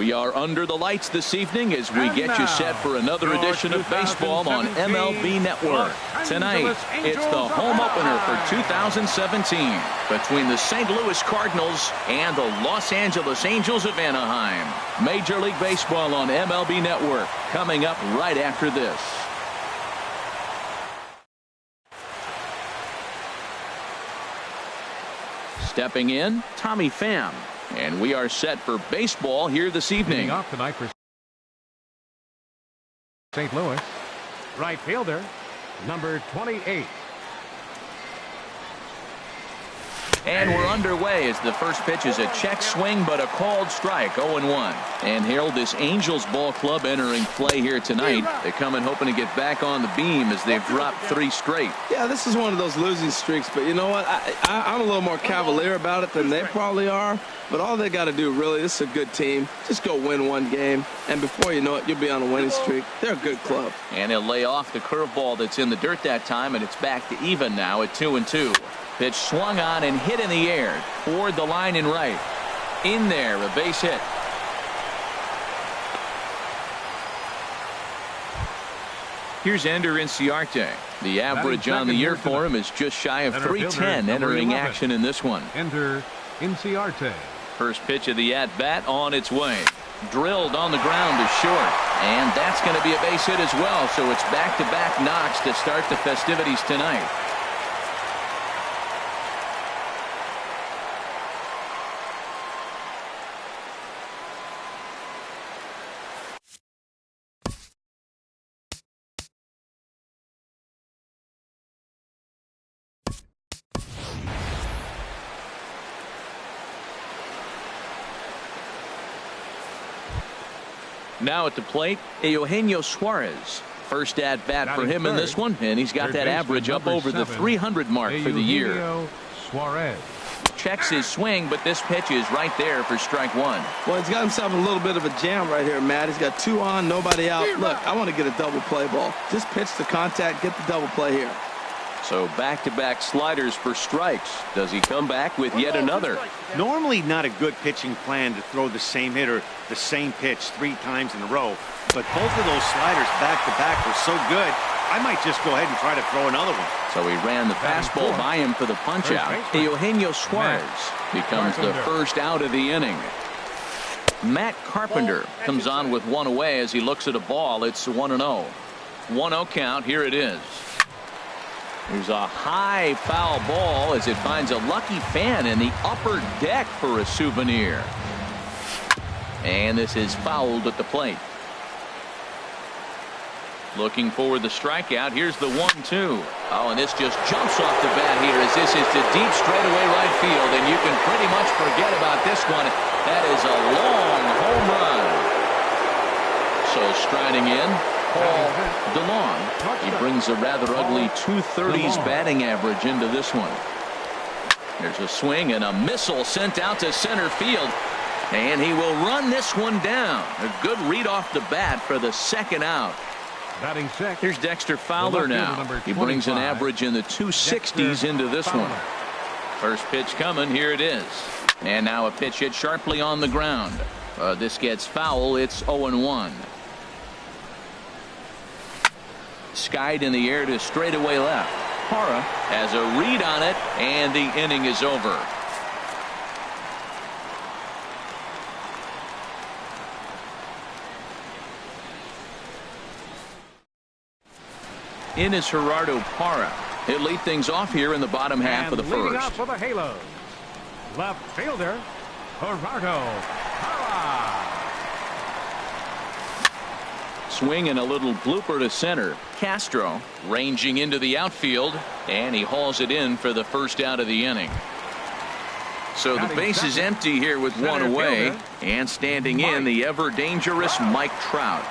We are under the lights this evening as we get you set for another edition of baseball on MLB Network. Tonight, it's the home opener for 2017 between the St. Louis Cardinals and the Los Angeles Angels of Anaheim. Major League Baseball on MLB Network coming up right after this. Stepping in, Tommy Pham. And we are set for baseball here this evening. Off tonight for St. Louis, right fielder, number 28. And we're underway as the first pitch is a check swing, but a called strike, 0-1. And Harold, this Angels ball club entering play here tonight. They come in hoping to get back on the beam as they've dropped 3 straight. Yeah, this is one of those losing streaks, but you know what? I'm a little more cavalier about it than they probably are. But all they got to do, really, this is a good team. Just go win one game, and before you know it, you'll be on a winning streak. They're a good club. And he'll lay off the curveball that's in the dirt that time, and it's back to even now at 2-2. Pitch swung on and hit in the air toward the line and right. In there, a base hit. Here's Ender Inciarte. The average on the year for him is just shy of 310 entering action in this one. Ender Inciarte. First pitch of the at-bat on its way. Drilled on the ground to short. And that's going to be a base hit as well. So it's back-to-back knocks to start the festivities tonight. Now at the plate, Eugenio Suarez. First at bat for him in this one, and he's got that average up over the 300 mark for the year. Suarez checks his swing, but this pitch is right there for strike 1. Well, he's got himself a little bit of a jam right here, Matt. He's got 2 on, nobody out. Look, I want to get a double play ball. Just pitch the contact, get the double play here. So back-to-back sliders for strikes. Does he come back with yet another? Normally not a good pitching plan to throw the same hitter the same pitch 3 times in a row, but both of those sliders back-to-back were so good, I might just go ahead and try to throw another one. So he ran the fastball by him for the punch-out. Eugenio Suarez becomes the first out of the inning. Matt Carpenter comes on with 1 away as he looks at a ball. It's 1-0. 1-0 count. Here it is. There's a high foul ball as it finds a lucky fan in the upper deck for a souvenir. And this is fouled at the plate. Looking for the strikeout. Here's the 1-2. Oh, and this just jumps off the bat here as this is to deep straightaway right field. And you can pretty much forget about this one. That is a long home run. So striding in, Paul DeLong. He brings a rather ugly 230s batting average into this one. There's a swing and a missile sent out to center field. And he will run this one down. A good read off the bat for the second out. Batting second. Here's Dexter Fowler now. He brings an average in the 260s into this one. First pitch coming. Here it is. And now a pitch hit sharply on the ground. This gets foul. It's 0-1. Skied in the air to straightaway left. Parra has a read on it, and the inning is over. In is Gerardo Parra. He'll lead things off here in the bottom half of the first. Off for the Halos, left fielder Gerardo Parra. Swing and a little blooper to center. Castro ranging into the outfield, and he hauls it in for the first out of the inning. So the base is empty here with 1 away, and standing in the ever dangerous Mike Trout.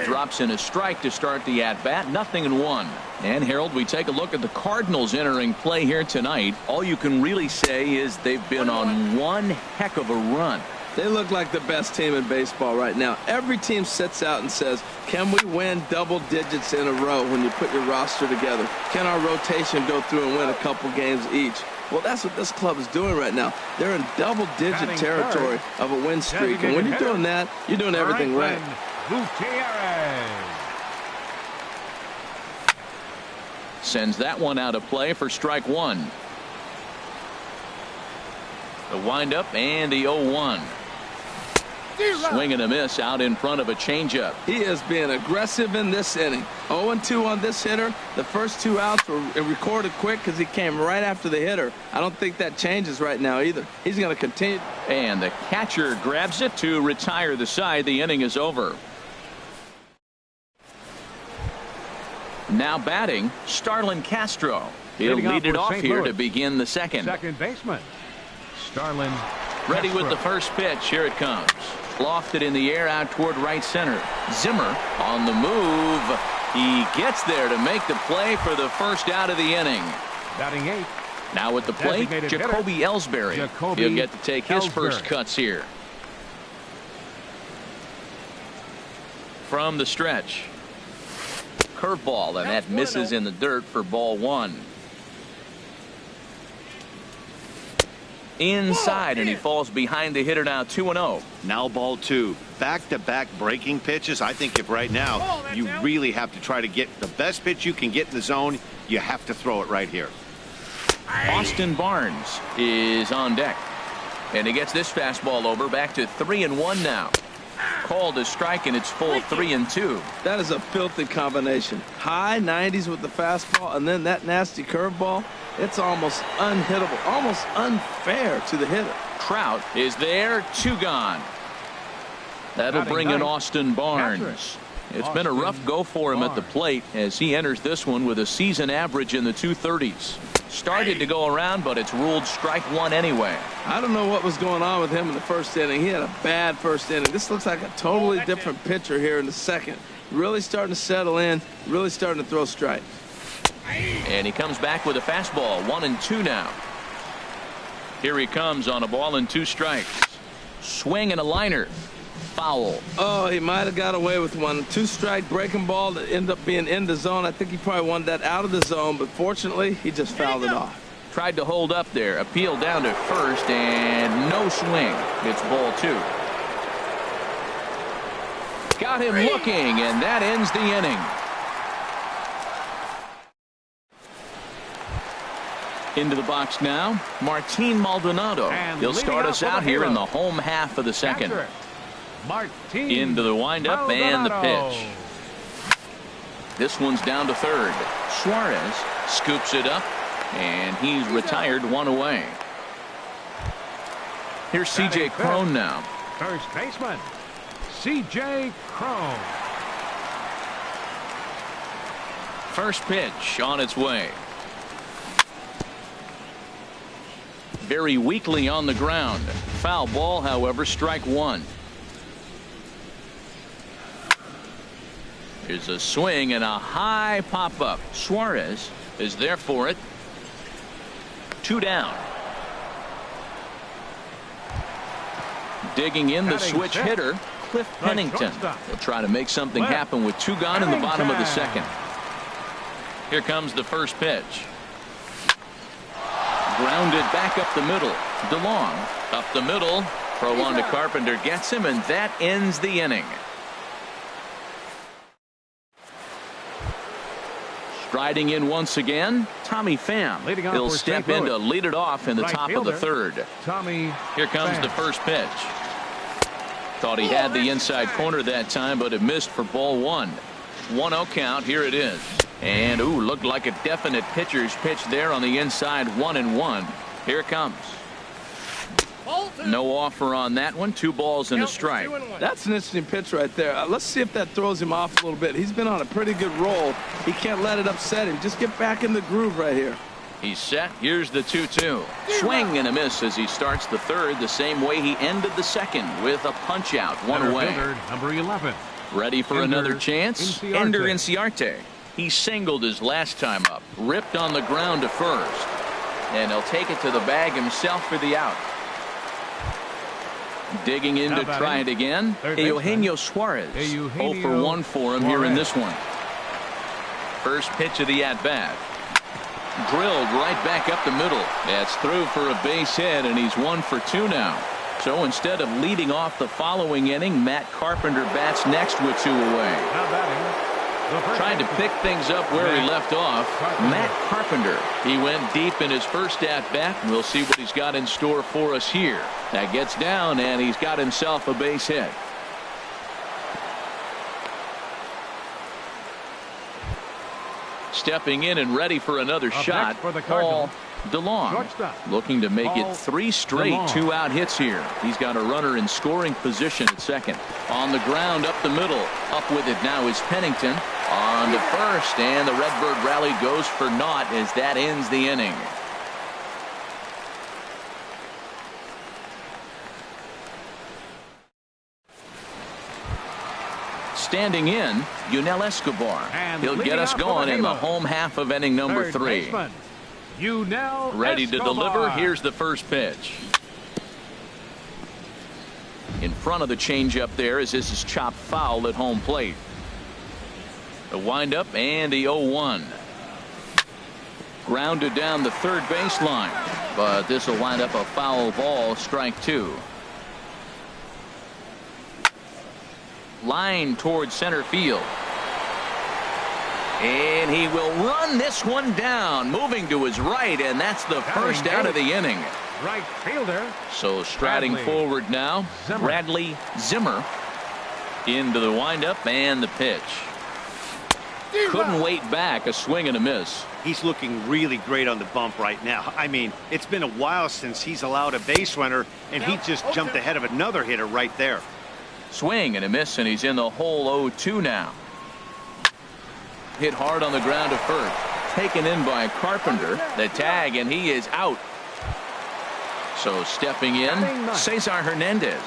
Drops in a strike to start the at-bat. 0-1. And Harold, we take a look at the Cardinals entering play here tonight. All you can really say is they've been on one heck of a run. They look like the best team in baseball right now. Every team sits out and says, can we win double digits in a row when you put your roster together? Can our rotation go through and win a couple games each? Well, that's what this club is doing right now. They're in double-digit territory of a win streak. And when you're doing that, you're doing everything right. Gutierrez sends that one out of play for strike one. The windup and the 0-1. Swing and a miss out in front of a changeup. He is being aggressive in this inning. 0-2 on this hitter. The first 2 outs were recorded quick because he came right after the hitter. I don't think that changes right now either. He's going to continue. And the catcher grabs it to retire the side. The inning is over. Now batting, Starlin Castro. He'll lead it off here to begin the second. Second baseman, Starlin Ready Castro. with the first pitch. Here it comes. Lofted in the air out toward right center. Zimmer on the move. He gets there to make the play for the first out of the inning. Batting 8. Now at the plate, Jacoby Ellsbury. He'll get to take his first cuts here. From the stretch. Curveball, and that misses in the dirt for ball one. Inside, and he falls behind the hitter now 2-0. Now ball 2. Back-to-back breaking pitches. I think if right now you really have to try to get the best pitch you can get in the zone, you have to throw it right here. Austin Barnes is on deck. And he gets this fastball over, back to 3-1 now. Called a strike, and it's full 3-2. That is a filthy combination. High 90s with the fastball, and then that nasty curveball. It's almost unhittable, almost unfair to the hitter. Trout is there, 2 gone. That'll bring in Austin Barnes. It's been a rough go for him at the plate as he enters this one with a season average in the 230s. Started to go around, but it's ruled strike one anyway. I don't know what was going on with him in the first inning. He had a bad first inning. This looks like a totally different pitcher here in the second. Really starting to settle in, really starting to throw strikes. And he comes back with a fastball, 1-2 now. Here he comes on a ball and 2 strikes. Swing and a liner. Foul. Oh, he might have got away with one. 2-strike breaking ball that ended up being in the zone. I think he probably wanted that out of the zone, but fortunately, he just fouled it off. Tried to hold up there. Appeal down to first, and no swing. It's ball 2. Got him looking, and that ends the inning. Into the box now, Martin Maldonado. He'll start us out here in the home half of the second. Martin Into the windup and the pitch. This one's down to third. Suarez scoops it up, and he's retired 1 away. Here's C.J. Cron now. First baseman, C.J. Cron. First pitch on its way. Very weakly on the ground. Foul ball, however, strike one. Here's a swing and a high pop-up. Suarez is there for it. 2 down. Digging in the switch hitter, Cliff Pennington. He'll try to make something happen with 2 gone in the bottom of the second. Here comes the first pitch. Grounded back up the middle. DeLong up the middle. Throw on to Carpenter gets him, and that ends the inning. Striding in once again, Tommy Pham. He'll step in to lead it off in the top of the third. Here comes the first pitch. Thought he had the inside corner that time, but it missed for ball 1. 1-0 count. Here it is. And looked like a definite pitcher's pitch there on the inside. 1-1. Here it comes. No offer on that one. 2 balls and a strike. That's an interesting pitch right there. Let's see if that throws him off a little bit. He's been on a pretty good roll. He can't let it upset him. Just get back in the groove right here. He's set. Here's the 2-2. Swing and a miss as he starts the third the same way he ended the second with a punch out. 1 away. Number 11. Ready for another chance? Ender Inciarte. He singled his last time up. Ripped on the ground to first. And he'll take it to the bag himself for the out. Digging in to try it again. Eugenio Suarez. 0 for 1 for him here in this one. First pitch of the at-bat. Drilled right back up the middle. That's through for a base hit, and he's 1 for 2 now. So instead of leading off the following inning, Matt Carpenter bats next with 2 away. Trying to pick things up where he left off. Matt Carpenter. He went deep in his first at-bat. We'll see what he's got in store for us here. That gets down, and he's got himself a base hit. Stepping in and ready for another shot, Paul DeLong, looking to make it 3 straight 2-out hits here. He's got a runner in scoring position at second. On the ground up the middle. Up with it now is Pennington. On to first, and the Redbird rally goes for naught as that ends the inning. Standing in, Yunel Escobar. He'll get us going in the home half of inning number 3. Ready to deliver. Here's the first pitch. In front of the changeup there as this is chopped foul at home plate. The windup and the 0-1. Grounded down the third baseline, but this will wind up a foul ball, strike 2. Line towards center field. And he will run this one down, moving to his right, and that's the first out of the inning. Right fielder. So striding forward now, Bradley Zimmer into the windup and the pitch. Couldn't wait back, a swing and a miss. He's looking really great on the bump right now. I mean, it's been a while since he's allowed a base runner, and he just jumped ahead of another hitter right there. Swing and a miss, and he's in the hole 0-2 now. Hit hard on the ground to first. Taken in by Carpenter. The tag, and he is out. So stepping in, Cesar Hernandez.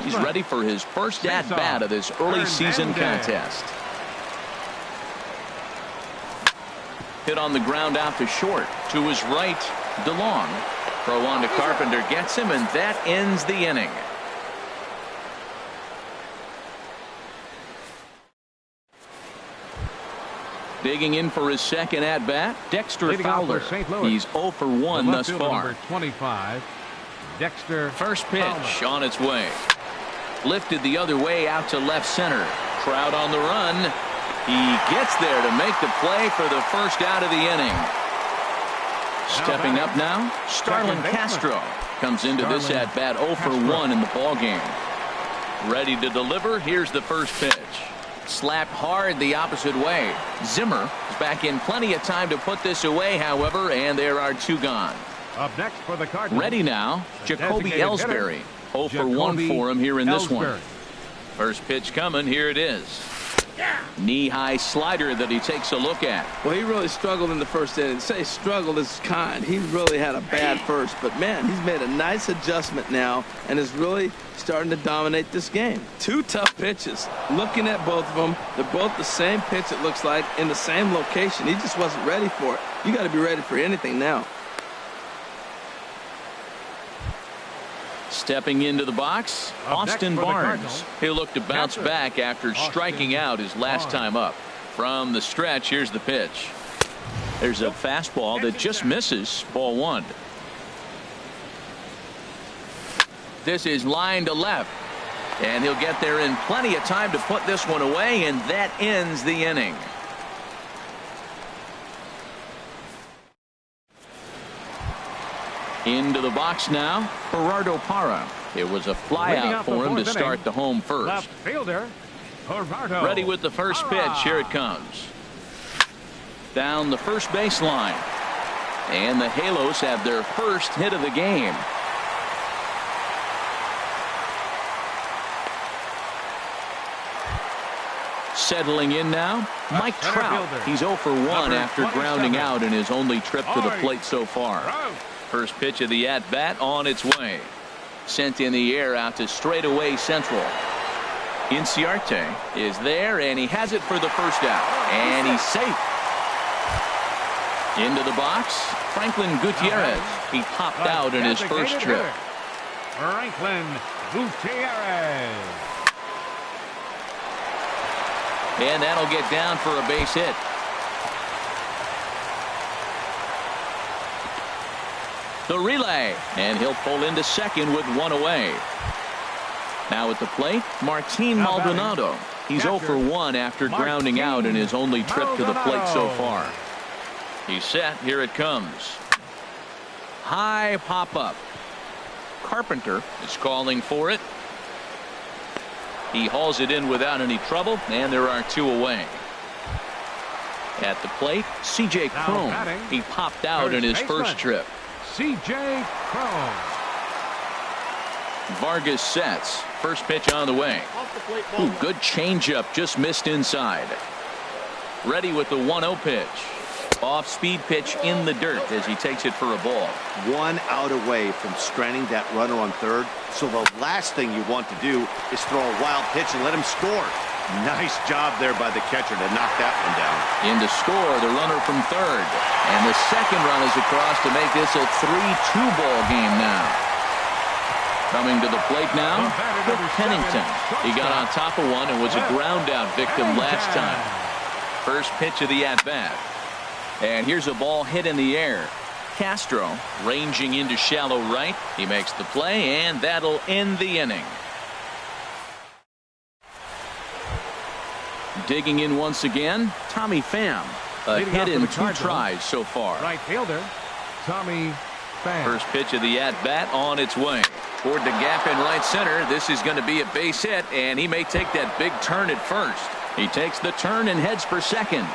He's ready for his first at-bat of this early season contest. Hit on the ground out to short. To his right, DeLong. Throw on to Carpenter, gets him, and that ends the inning. Digging in for his second at-bat, Dexter Fowler. He's 0 for 1 thus far. Number 25, Dexter. First pitch Fowler. on its way. Lifted the other way out to left center. Crowd on the run. He gets there to make the play for the first out of the inning. Stepping up now, Starlin Castro comes into this at-bat 0 for 1 in the ballgame. Ready to deliver. Here's the first pitch. Slapped hard the opposite way. Zimmer is back in plenty of time to put this away, however, and there are 2 gone. Up next for the Cardinals. Ready now, Jacoby Ellsbury. 0 for 1 for him here in this one. First pitch coming. Here it is. Knee-high slider that he takes a look at. Well, he really struggled in the first inning. Say struggled is kind. He really had a bad first, but man, he's made a nice adjustment now and is really starting to dominate this game. 2 tough pitches. Looking at both of them, they're both the same pitch, it looks like, in the same location. He just wasn't ready for it. You got to be ready for anything now. Stepping into the box, Austin Barnes. He'll look to bounce back after striking out his last time up. From the stretch, here's the pitch. There's a fastball that just misses, ball 1. This is line to left, and he'll get there in plenty of time to put this one away, and that ends the inning. Into the box now, Gerardo Parra. It was a flyout for him to start the home first. Left fielder, Gerardo. Ready with the first pitch. Here it comes. Down the first baseline. And the Halos have their first hit of the game. Settling in now, Mike Trout. He's 0 for 1 after grounding out in his only trip to the plate so far. First pitch of the at-bat on its way. Sent in the air out to straightaway central. Inciarte is there, and he has it for the first out. And he's safe. Into the box, Franklin Gutierrez. He popped out in his first trip. Franklin Gutierrez. And that'll get down for a base hit. The relay, and he'll pull into second with one away. Now at the plate, Martin Maldonado. He's 0 for 1 after grounding out in his only trip to the plate so far. He's set. Here it comes. High pop-up. Carpenter is calling for it. He hauls it in without any trouble, and there are 2 away. At the plate, C.J. Cron. He popped out in his first trip. C.J. Cron. Vargas sets. First pitch on the way. Ooh, good changeup, just missed inside. Ready with the 1-0 pitch. Off-speed pitch in the dirt as he takes it for a ball. 1 out away from stranding that runner on third. So the last thing you want to do is throw a wild pitch and let him score. Nice job there by the catcher to knock that one down. In to score, the runner from third. And the second run is across to make this a 3-2 ball game now. Coming to the plate now, Chris Pennington. He got on top of one and was a ground out victim last time. First pitch of the at-bat. And here's a ball hit in the air. Castro ranging into shallow right. He makes the play, and that'll end the inning. Digging in once again, Tommy Pham. A hit in 2 tries so far. Right fielder, Tommy Pham. First pitch of the at-bat on its way. Toward the gap in right center. This is going to be a base hit, and he may take that big turn at first. He takes the turn and heads for second.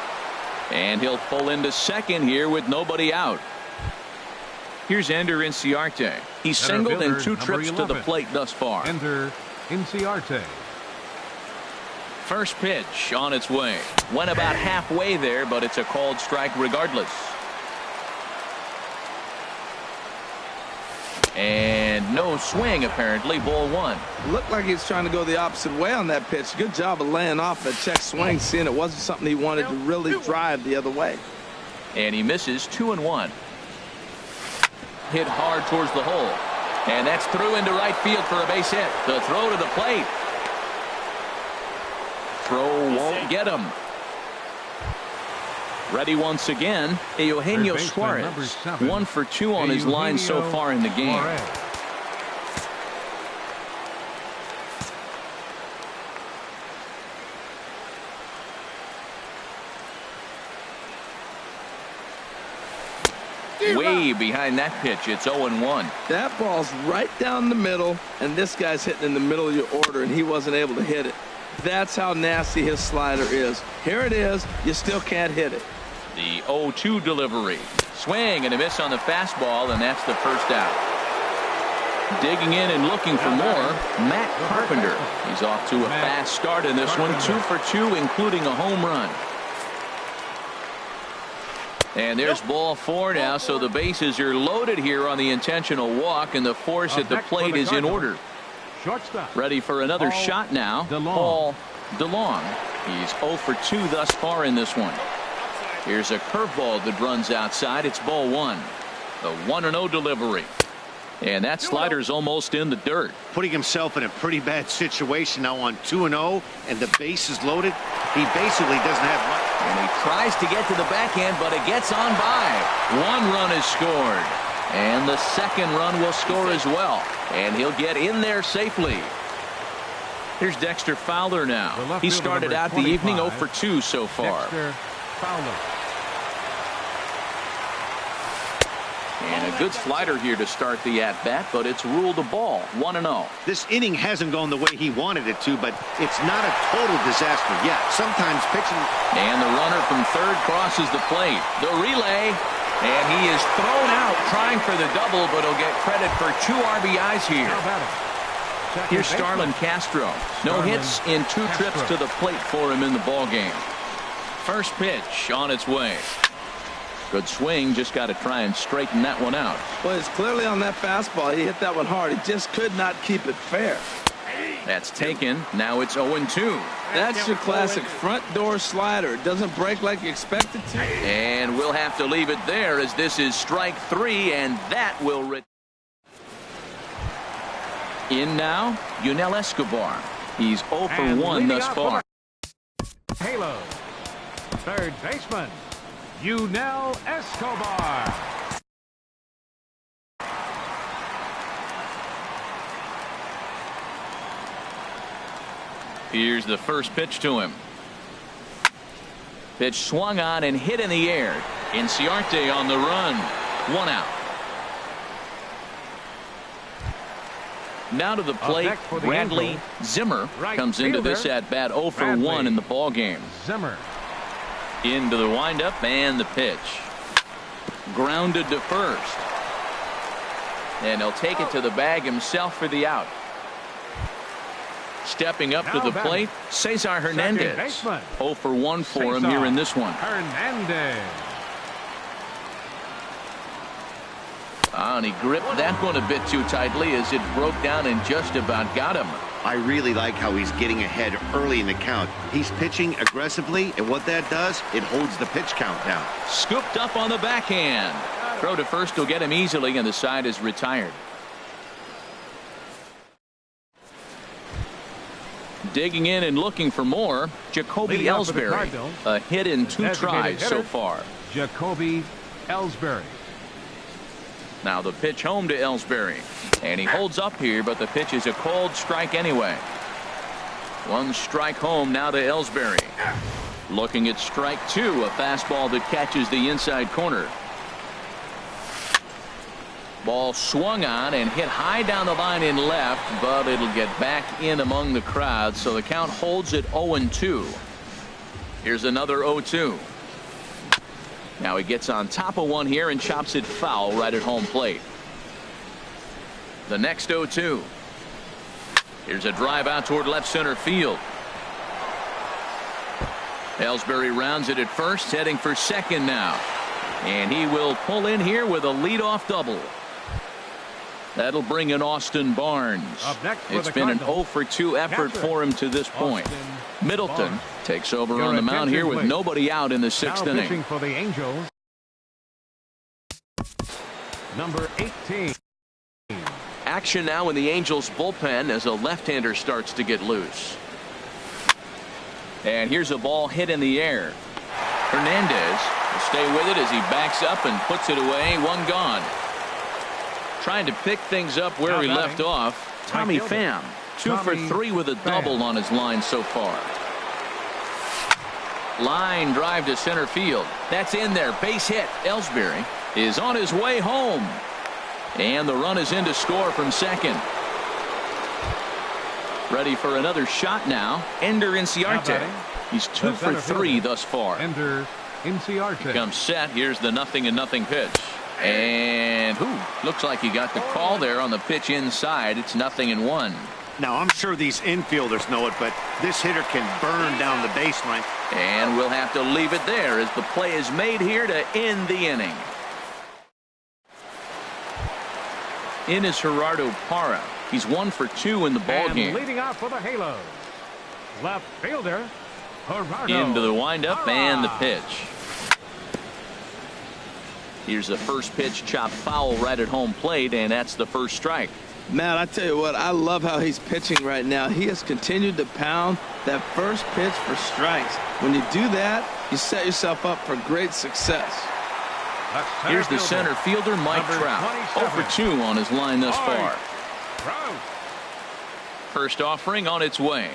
And he'll pull into second here with nobody out. Here's Ender Inciarte. He's singled in 2 trips to the plate thus far. Ender Inciarte. First pitch on its way. Went about halfway there, but it's a called strike regardless. And no swing, apparently. Ball 1. Looked like he was trying to go the opposite way on that pitch. Good job of laying off that check swing, seeing it wasn't something he wanted to really drive the other way. And he misses 2-1. Hit hard towards the hole. And that's through into right field for a base hit. The throw to the plate. Throw won't get him. Ready once again, Eugenio Suarez. 1 for 2 on his line so far in the game. Way behind that pitch. It's 0-1. That ball's right down the middle, and this guy's hitting in the middle of your order, and he wasn't able to hit it. That's how nasty his slider is. Here it is. You still can't hit it. The 0-2 delivery. Swing and a miss on the fastball, and that's the first out. Digging in and looking for more, Matt Carpenter. He's off to a fast start in this one. 2 for 2, including a home run. And there's ball 4 now, so the bases are loaded here on the intentional walk, and the force at the plate is in order. Shortstop. Ready for another shot now. Paul DeLong. He's 0 for 2 thus far in this one. Here's a curveball that runs outside. It's ball 1. The 1-0 delivery. And that slider's almost in the dirt. Putting himself in a pretty bad situation now on 2-0, and the base is loaded. He basically doesn't have much. And he tries to get to the backhand, but it gets on by. 1 run is scored. And the second run will score as well. And he'll get in there safely. Here's Dexter Fowler now. He started out the evening 0 for 2 so far. Dexter Fowler. And a good slider here to start the at-bat, but it's ruled a ball. 1-0. This inning hasn't gone the way he wanted it to, but it's not a total disaster yet. Sometimes pitching. And the runner from third crosses the plate. The relay. And he is thrown out trying for the double, but he'll get credit for 2 RBIs here. Here's Starlin Castro. No hits in 2 trips to the plate for him in the ballgame. First pitch on its way. Good swing. Just got to try and straighten that one out. Well, it's clearly on that fastball. He hit that one hard. He just could not keep it fair. That's taken. Now it's 0-2. That's your classic front door slider. It doesn't break like you expect it to. And we'll have to leave it there as this is strike 3, and that will In now, Yunel Escobar. He's 0 for And 1 leading thus off far. for the Halos, third baseman, Yunel Escobar. Here's the first pitch to him. Pitch swung on and hit in the air. Inciarte on the run. 1 out. Now to the plate, Bradley Zimmer comes into this at bat 0 for 1 in the ball game. Zimmer. Into the windup and the pitch. Grounded to first. And he'll take it to the bag himself for the out. Stepping up to the plate, Cesar Hernandez. 0 for 1 for him here in this one. Hernandez. And he gripped that one a bit too tightly as it broke down and just about got him. I really like how he's getting ahead early in the count. He's pitching aggressively, and what that does, it holds the pitch count down. Scooped up on the backhand. Throw to first will get him easily, and the side is retired. Digging in and looking for more, Jacoby Ellsbury. A hit in 2 tries so far. Jacoby Ellsbury. Now the pitch home to Ellsbury. And he holds up here, but the pitch is a cold strike anyway. 1 strike home now to Ellsbury. Looking at strike 2, a fastball that catches the inside corner. Ball swung on and hit high down the line in left, but it'll get back in among the crowd, so the count holds at 0-2. Here's another 0-2. Now he gets on top of one here and chops it foul right at home plate. The next 0-2. Here's a drive out toward left center field. Ellsbury rounds it at first, heading for second now. And he will pull in here with a leadoff double. That'll bring in Austin Barnes. It's been an 0 for 2 effort for him to this point. Middleton takes over on the mound here with nobody out in the 6th inning. Pitching for the Angels, number 18. Action now in the Angels bullpen as a left-hander starts to get loose. And here's a ball hit in the air. Hernandez will stay with it as he backs up and puts it away. 1 gone. Trying to pick things up where he left off. Tommy Pham, 2 for 3 with a double on his line so far. Line drive to center field. That's in there. Base hit. Ellsbury is on his way home. And the run is in to score from second. Ready for another shot now. Ender Inciarte. He's 2 for 3 thus far. Ender Inciarte comes set. Here's the 0-0 pitch. And looks like he got the call there on the pitch inside. It's 0-1. Now I'm sure these infielders know it, but this hitter can burn down the baseline. And we'll have to leave it there as the play is made here to end the inning. In is Gerardo Parra. He's 1 for 2 in the ball game. Leading off for the Halos, left fielder Gerardo into the windup Parra. and the pitch. Here's the first pitch, chopped foul right at home plate, and that's the first strike. Man, I tell you what, I love how he's pitching right now. He has continued to pound that first pitch for strikes. When you do that, you set yourself up for great success. Here's the center fielder, Mike Trout. 0 for 2 on his line thus far. First offering on its way.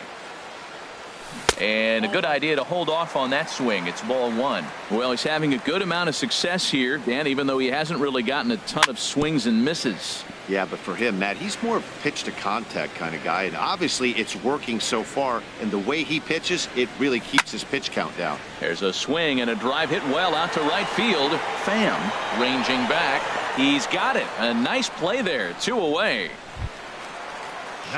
And a good idea to hold off on that swing. It's ball 1. Well, he's having a good amount of success here, Dan, even though he hasn't really gotten a ton of swings and misses. Yeah, but for him, Matt, he's more of a pitch to contact kind of guy, and obviously it's working so far, and the way he pitches, it really keeps his pitch count down. There's a swing and a drive hit well out to right field. Pham ranging back. He's got it. A nice play there. 2 away.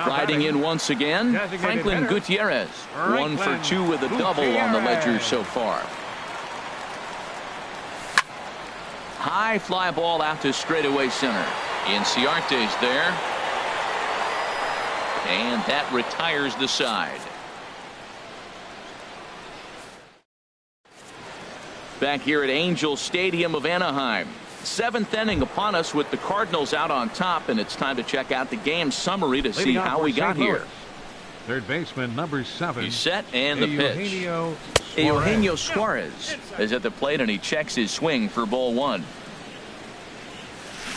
Striding in once again, Franklin Gutierrez. 1 for 2 with a double on the ledger so far. High fly ball out to straightaway center. Inciarte's there. And that retires the side. Back here at Angel Stadium of Anaheim. Seventh inning upon us with the Cardinals out on top, and it's time to check out the game summary to see Leading off how for we got St. Louis. here. Third baseman, number 7. He's set, and the pitch. Eugenio Suarez is at the plate, and he checks his swing for ball 1.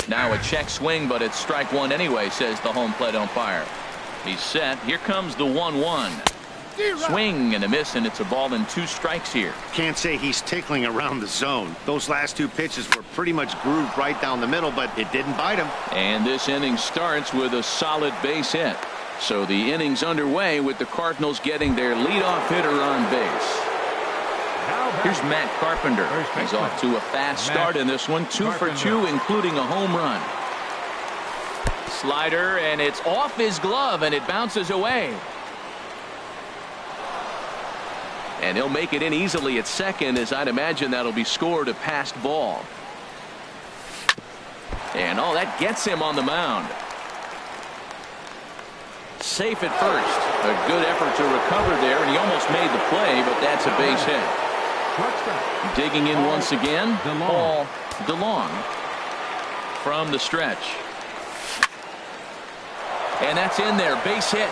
Now a check swing, but it's strike 1 anyway, says the home plate umpire. He's set. Here comes the 1-1. Swing and a miss, and it's a ball and 2 strikes here. Can't say he's tickling around the zone. Those last 2 pitches were pretty much grooved right down the middle, but it didn't bite him. And this inning starts with a solid base hit. So the inning's underway with the Cardinals getting their leadoff hitter on base. Here's Matt Carpenter. He's off to a fast start in this one. 2 for 2, including a home run. Slider, and it's off his glove, and it bounces away. And he'll make it in easily at second, as I'd imagine that'll be scored a passed ball. And oh, that gets him on the mound. Safe at first. A good effort to recover there, and he almost made the play, but that's a base hit. Digging in once again, Paul DeLong from the stretch. And that's in there, base hit.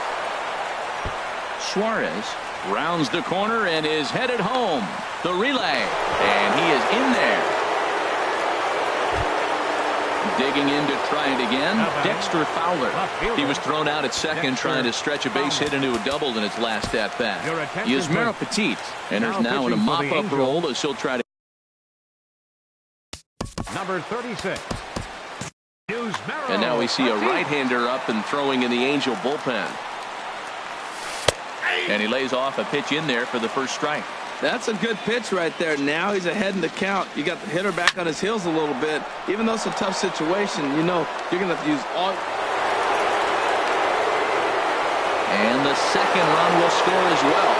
Suarez rounds the corner and is headed home. The relay, and he is in there. Digging in to try it again, Dexter Fowler. He was thrown out at second trying to stretch a base hit into a double in its last at bat. Yusmeiro Petit enters now in a mop-up role as he'll try to. Number 36. And now we see a right-hander up and throwing in the Angel bullpen. And he lays off a pitch in there for the first strike. That's a good pitch right there. Now he's ahead in the count. You got the hitter back on his heels a little bit. Even though it's a tough situation, you know you're going to have to use all. And the second run will score as well.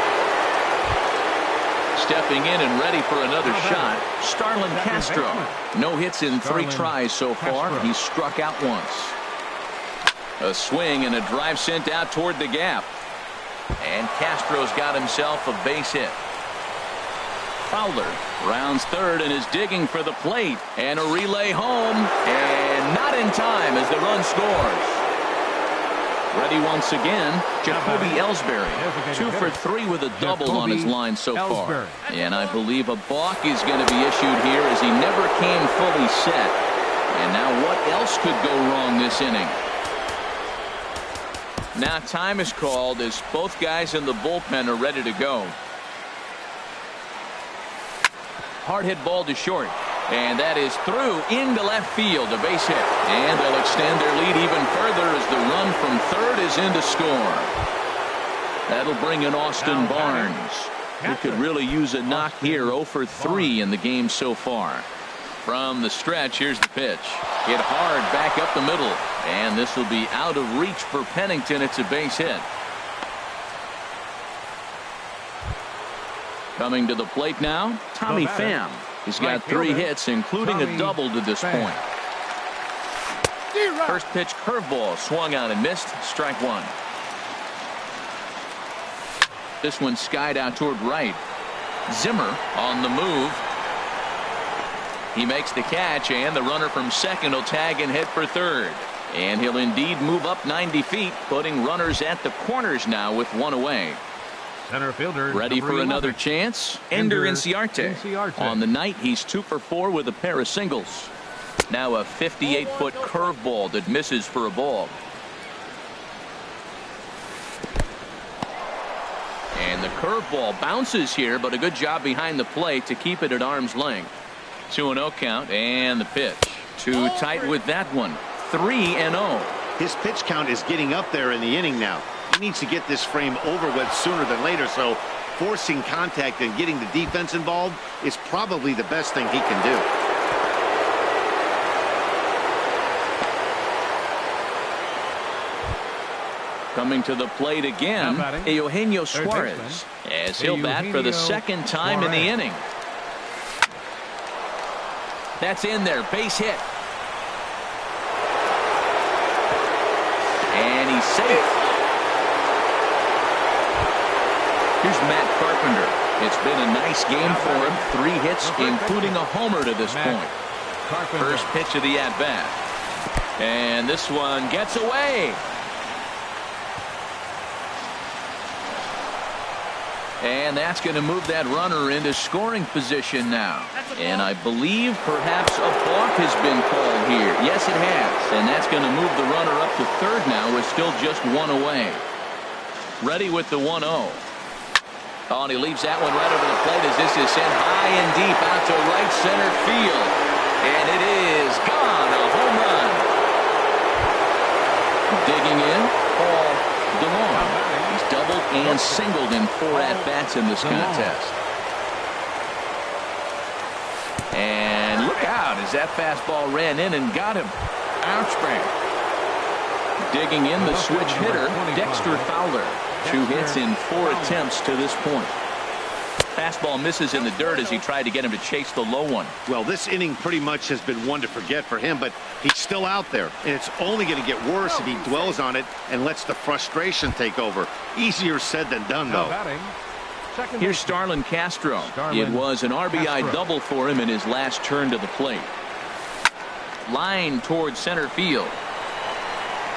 Stepping in and ready for another shot, Starlin Castro. No hits in 3 tries so far. He's struck out once. A swing and a drive sent out toward the gap. And Castro's got himself a base hit. Fowler rounds third and is digging for the plate, and a relay home, and not in time as the run scores. Ready once again, Jacoby Ellsbury, 2 for 3 with a double on his line so far. And I believe a balk is going to be issued here as he never came fully set. And now what else could go wrong this inning? Now time is called as both guys in the bullpen are ready to go. Hard hit ball to short, and that is through into left field, a base hit, and they'll extend their lead even further as the run from third is in to score. That'll bring in Austin Barnes, who could really use a knock here. 0 for 3 in the game so far. From the stretch, here's the pitch. Hit hard back up the middle, and this will be out of reach for Pennington. It's a base hit. Coming to the plate now, Tommy Pham. He's got 3 hits, including a double to this point. First pitch curveball swung out and missed. Strike 1. This one skied out toward right. Zimmer on the move. He makes the catch, and the runner from second will tag and head for third. And he'll indeed move up 90 feet, putting runners at the corners now with 1 away. Center fielder ready for another chance. Ender Inciarte. On the night, he's 2 for 4 with a pair of singles. Now a 58-foot curveball that misses for a ball. And the curveball bounces here, but a good job behind the plate to keep it at arm's length. 2-0 count, and the pitch. Too tight with that one. 3-0. His pitch count is getting up there in the inning now. He needs to get this frame over with sooner than later, so forcing contact and getting the defense involved is probably the best thing he can do. Coming to the plate again, Eugenio Suarez, as he'll bat for the second time in the inning. That's in there, base hit. And he's safe. Here's Matt Carpenter. It's been a nice game for him. 3 hits, including a homer to this point. First pitch of the at-bat. And this one gets away. And that's going to move that runner into scoring position now. And I believe perhaps a balk has been called here. Yes, it has. And that's going to move the runner up to third now with still just one away. Ready with the 1-0. Oh, and he leaves that one right over the plate as this is sent high and deep out to right center field. And it is gone. A home run. Digging in, Paul DeLong. He's doubled and singled in 4 at-bats in this contest. And look out as that fastball ran in and got him. Ouch, bang. Digging in the switch hitter, Dexter Fowler. 2 hits in 4 attempts to this point. Fastball misses in the dirt as he tried to get him to chase the low one. Well, this inning pretty much has been one to forget for him, but he's still out there, and it's only going to get worse if he dwells on it and lets the frustration take over. Easier said than done, though. Here's Starlin Castro. It was an RBI double for him in his last turn to the plate. Line towards center field.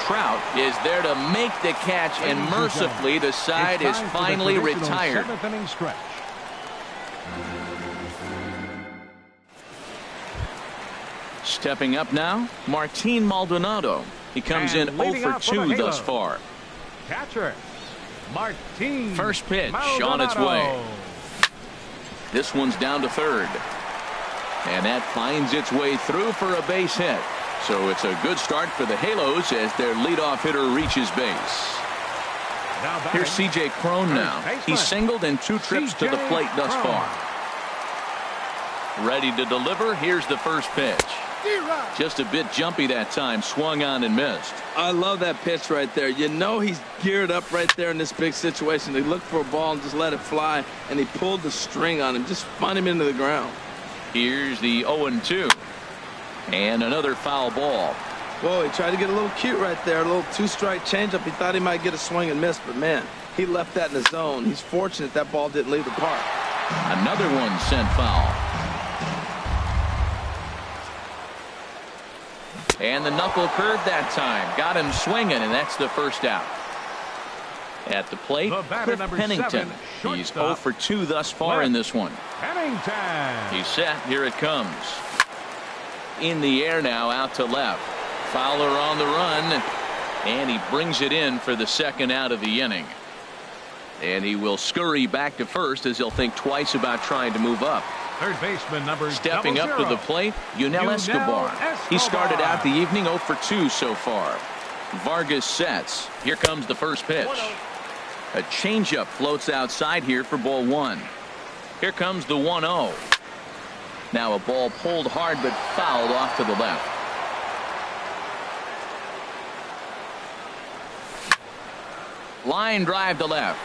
Trout is there to make the catch, and mercifully the side is finally retired. Stepping up now, Martin Maldonado. He comes in 0 for 2 thus far. Catcher, Martin. First pitch Maldonado. on its way. This one's down to third. And that finds its way through for a base hit. So it's a good start for the Halos as their leadoff hitter reaches base. Here's C.J. Cron now. He's singled in 2 trips to the plate thus far. Ready to deliver. Here's the first pitch. Just a bit jumpy that time. Swung on and missed. I love that pitch right there. You know he's geared up right there in this big situation. They look for a ball and just let it fly, and he pulled the string on him. Just find him into the ground. Here's the 0-2. And another foul ball. Whoa, he tried to get a little cute right there. A little 2-strike changeup. He thought he might get a swing and miss, but man, he left that in the zone. He's fortunate that ball didn't leave the park. Another one sent foul. And the knuckle curve that time. Got him swinging, and that's the first out. At the plate, Cliff Pennington. He's 0 for 2 thus far in this one. Pennington. He's set. Here it comes. In the air now, out to left. Fowler on the run, and he brings it in for the second out of the inning. And he will scurry back to first as he'll think twice about trying to move up. Third baseman number Stepping up to the plate, Yunel Escobar. He started out the evening 0 for 2 so far. Vargas sets. Here comes the first pitch. A changeup floats outside here for ball 1. Here comes the 1-0. Now a ball pulled hard but fouled off to the left. Line drive to left.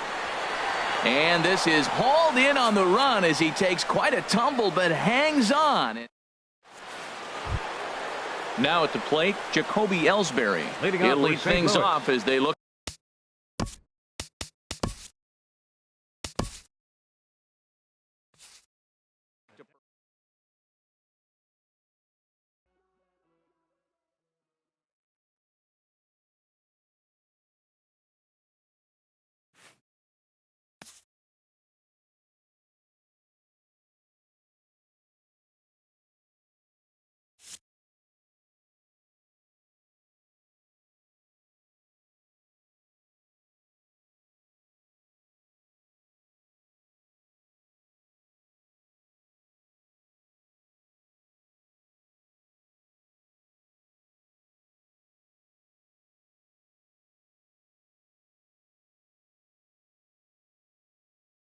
And this is hauled in on the run as he takes quite a tumble but hangs on. Now at the plate, Jacoby Ellsbury. He'll lead things off as they look